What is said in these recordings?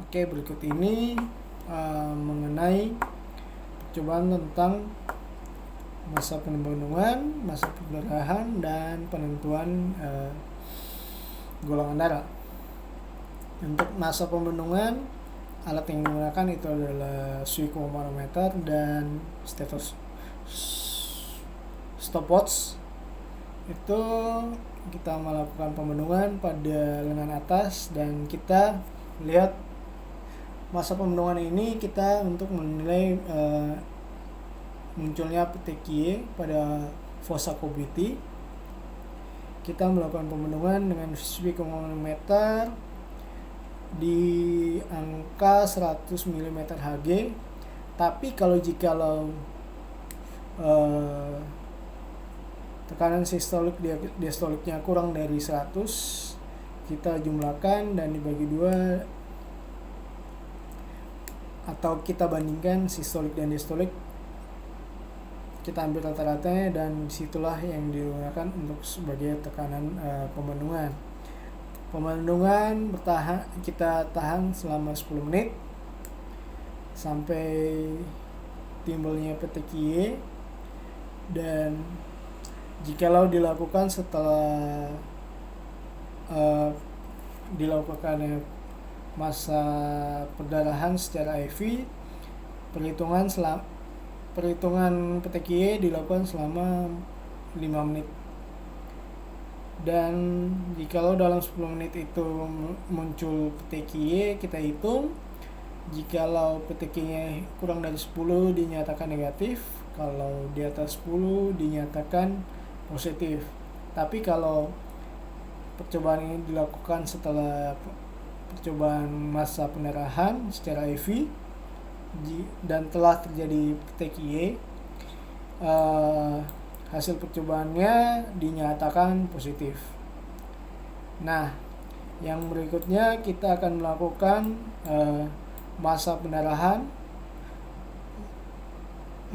Oke, berikut ini mengenai percobaan tentang masa pembendungan, masa perdarahan, dan penentuan golongan darah. Untuk masa pembendungan, alat yang digunakan itu adalah sphygmomanometer dan stopwatch. Itu kita melakukan pembendungan pada lengan atas, dan kita lihat masa pembendungan ini kita untuk menilai munculnya petekiae pada fossa cavity. Kita melakukan pembendungan dengan sphygmomanometer di angka 100 mm Hg. Tapi jikalau tekanan sistolik diastoliknya kurang dari 100, kita jumlahkan dan dibagi 2, atau kita bandingkan sistolik dan diastolik, kita ambil rata-ratanya, dan disitulah yang digunakan untuk sebagai tekanan pembendungan. Pembendungan kita tahan selama 10 menit sampai timbulnya petekiae, dan jikalau dilakukan setelah dilakukan masa perdarahan secara IV, perhitungan petekiae dilakukan selama 5 menit. Dan jikalau dalam 10 menit itu muncul petekiae, kita hitung. Jikalau petekiae kurang dari 10 dinyatakan negatif, kalau di atas 10 dinyatakan positif. Tapi kalau percobaan ini dilakukan setelah percobaan masa pendarahan secara IV dan telah terjadi petekiae, hasil percobaannya dinyatakan positif. Nah, yang berikutnya kita akan melakukan masa pendarahan.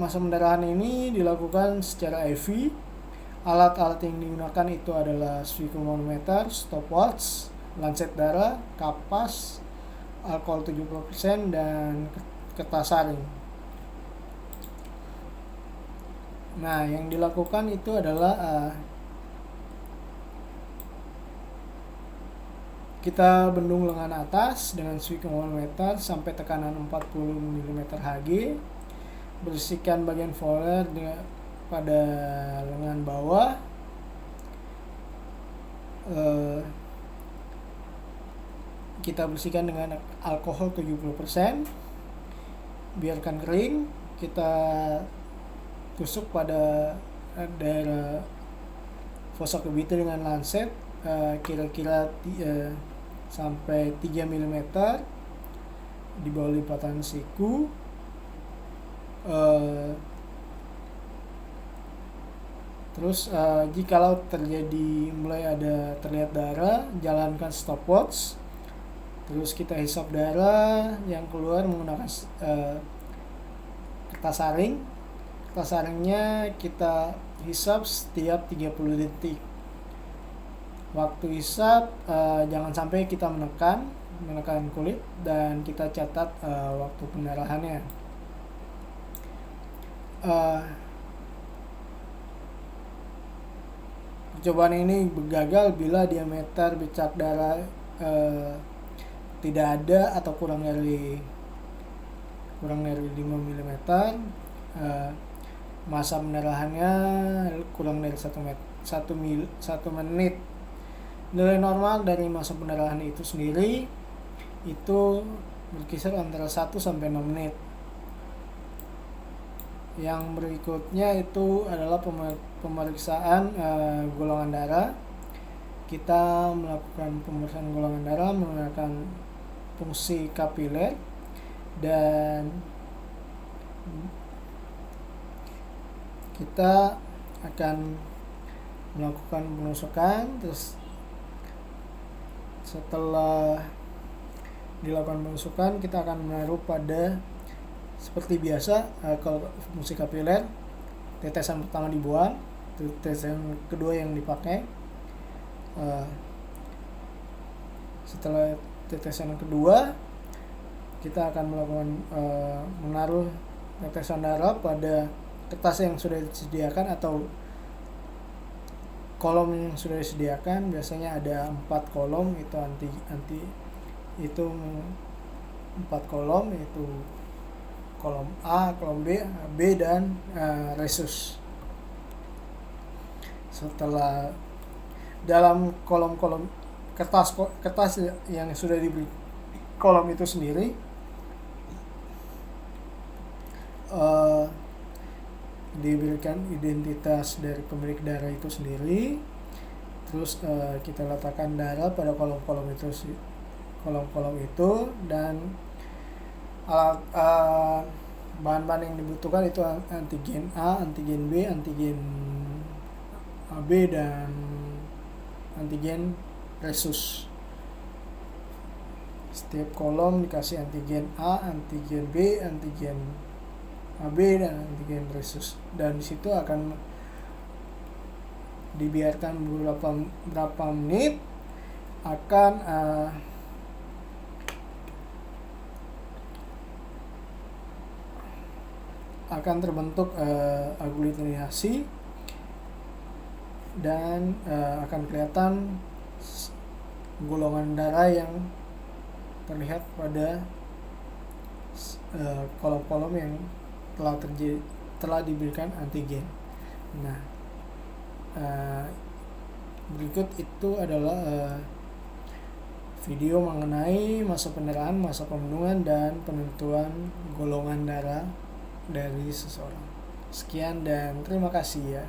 Masa pendarahan ini dilakukan secara IV. Alat-alat yang digunakan itu adalah sphygmomanometer, stopwatch, lancet darah, kapas, alkohol 70%, dan kertas saring. Nah, yang dilakukan itu adalah kita bendung lengan atas dengan sphygmomanometer sampai tekanan 40 mm Hg. Bersihkan bagian volar pada lengan bawah. Kita bersihkan dengan alkohol 70%. Biarkan kering. Kita tusuk pada daerah fossa cavity dengan lancet kira-kira sampai 3 mm di bawah lipatan siku. Terus jikalau mulai terlihat darah, jalankan stopwatch. Terus kita hisap darah yang keluar menggunakan kertas saring. Kertas saringnya kita hisap setiap 30 detik. Waktu hisap jangan sampai kita menekan kulit, dan kita catat waktu pendarahannya. Percobaan ini gagal bila diameter bercak darah tidak ada atau kurang dari 5 mm. Masa pendarahannya kurang dari 1 menit. Nilai normal dari masa pendarahan itu sendiri itu berkisar antara 1 sampai 6 menit. Yang berikutnya itu adalah pemeriksaan golongan darah. Kita melakukan pemeriksaan golongan darah menggunakan fungsi kapiler, dan kita akan melakukan penusukan. Terus setelah dilakukan penusukan, kita akan menaruh pada, seperti biasa, kalau fungsi kapiler, tetesan pertama dibuang, tetesan kedua yang dipakai. Setelah tetesan kedua, kita akan melakukan menaruh tetesan darah pada kertas yang sudah disediakan atau kolom yang sudah disediakan. Biasanya ada 4 kolom, itu itu 4 kolom, yaitu kolom A, kolom B dan resus. Setelah dalam kolom-kolom kertas yang sudah diberi kolom itu sendiri, diberikan identitas dari pemilik darah itu sendiri. Terus kita letakkan darah pada kolom-kolom itu dan alat bahan-bahan yang dibutuhkan itu antigen A, antigen B, antigen AB dan antigen resus. Setiap kolom dikasih antigen A, antigen B, antigen AB dan antigen resus, dan disitu akan dibiarkan beberapa menit, akan terbentuk agglutinasi dan akan kelihatan golongan darah yang terlihat pada kolom-kolom yang telah diberikan antigen. Nah, berikut itu adalah video mengenai masa pendarahan, masa pembunuhan, dan penentuan golongan darah dari seseorang. Sekian dan terima kasih ya.